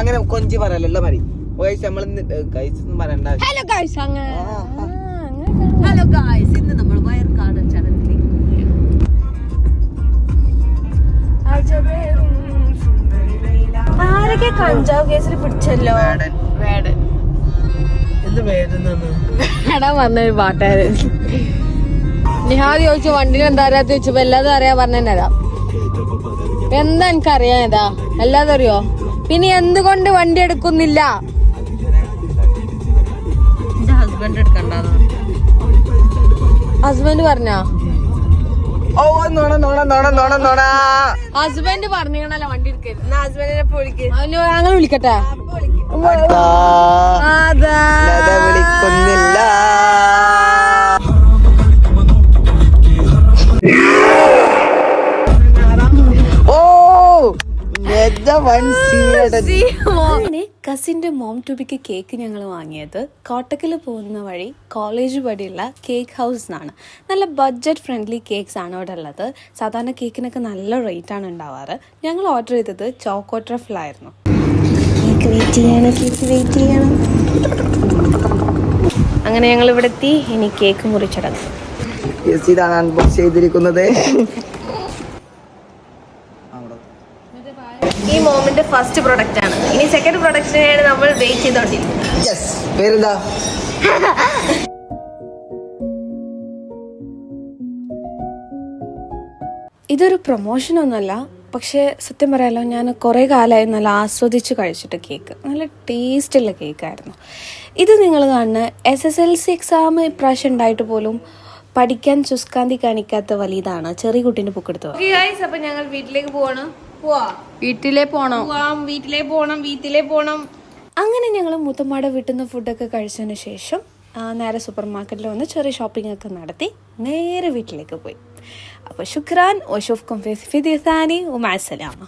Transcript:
അങ്ങനെ കൊഞ്ചി പറയല്ലോ മതി നമ്മൾ പറയണ്ട. ഹലോ ഗായ്സ്, ഇന്ന് നമ്മൾ വയർക്കാട് ചടങ്ങിലേക്ക് ആരൊക്കെ കഞ്ചാവ് കേസിൽ പിടിച്ചല്ലോ. പറഞ്ഞൊരു പാട്ടുകാരൻ നിഹാദ് ചോദിച്ചു വണ്ടിന് എന്താ അറിയാത്ത ചോദിച്ചപ്പോ എല്ലാതും അറിയാ പറഞ്ഞാ. എന്താ എനിക്കറിയാൻ ഏതാ എല്ലാതും അറിയോ. പിന്നെ എന്തുകൊണ്ട് വണ്ടി എടുക്കുന്നില്ല? ഹസ്ബൻഡ് എടുക്കണ്ട. ഹസ്ബൻഡ് പറഞ്ഞോ? ഹസ്ബൻഡ് പറഞ്ഞല്ലോ വണ്ടി എടുക്കരുത്. ഹസ്ബൻഡിനെ അങ്ങനെ വിളിക്കട്ടെ. വിളിക്കുന്നില്ല. കസിന്റെ മോം ടൂബിക്ക് കേക്ക് ഞങ്ങൾ വാങ്ങിയത് കോട്ടക്കിൽ പോകുന്ന വഴി കോളേജ് വഴിയുള്ള കേക്ക് ഹൗസ് എന്നാണ്. നല്ല ബഡ്ജറ്റ് ഫ്രണ്ട്ലി കേക്ക്സ് ആണ് അവിടെ ഉള്ളത്. സാധാരണ കേക്കിനൊക്കെ നല്ല റേറ്റ് ആണ് ഉണ്ടാവാറ്. ഞങ്ങൾ ഓർഡർ ചെയ്തത് ചോക്കോ ട്രഫിൾ ആയിരുന്നു. അങ്ങനെ ഞങ്ങൾ ഇവിടെ എത്തി. ഇനി കേക്ക് മുറിച്ചടങ്ങും. ഇതാണ് അൺബോക്സ് ചെയ്തിരിക്കുന്നത്. ഈ മോമിന്റെ ഫസ്റ്റ് പ്രൊഡക്റ്റ് ആണ്. ഇനി സെക്കൻഡ് പ്രൊഡക്റ്റിനാണ് നമ്മൾ വെയിറ്റ് ചെയ്തോണ്ടിരിക്കുന്നത്. ഇതൊരു പ്രൊമോഷൻ ഒന്നുമല്ല, പക്ഷേ സത്യം പറയാലോ ഞാൻ കുറേ കാലമായി നല്ല ആസ്വദിച്ച് കഴിച്ചിട്ട് കേക്ക്. നല്ല ടേസ്റ്റുള്ള കേക്കായിരുന്നു ഇത്. നിങ്ങൾ കാണുന്ന SSLC എക്സാം ഇപ്രാവശ്യം ഉണ്ടായിട്ട് പോലും പഠിക്കാൻ ചുസ്കാന്തി കാണിക്കാത്ത വലിയതാണ്. ചെറിയ കുട്ടീൻ്റെ ബുക്ക് എടുത്തു. അപ്പം ഞങ്ങൾ വീട്ടിലേക്ക് പോവാണ്. വീട്ടിലേ പോണം. അങ്ങനെ ഞങ്ങൾ മുത്തമ്മാടെ വീട്ടിൽ നിന്ന് ഫുഡൊക്കെ കഴിച്ചതിന് ശേഷം നേരെ സൂപ്പർ മാർക്കറ്റിൽ വന്ന് ചെറിയ ഷോപ്പിംഗ് ഒക്കെ നടത്തി നേരെ വീട്ടിലേക്ക് പോയി. അപ്പോൾ ശുക്രാൻ. ഓഷോഫ് കംഫേസ് ഫിദിസാനി ഉമാസലാമ.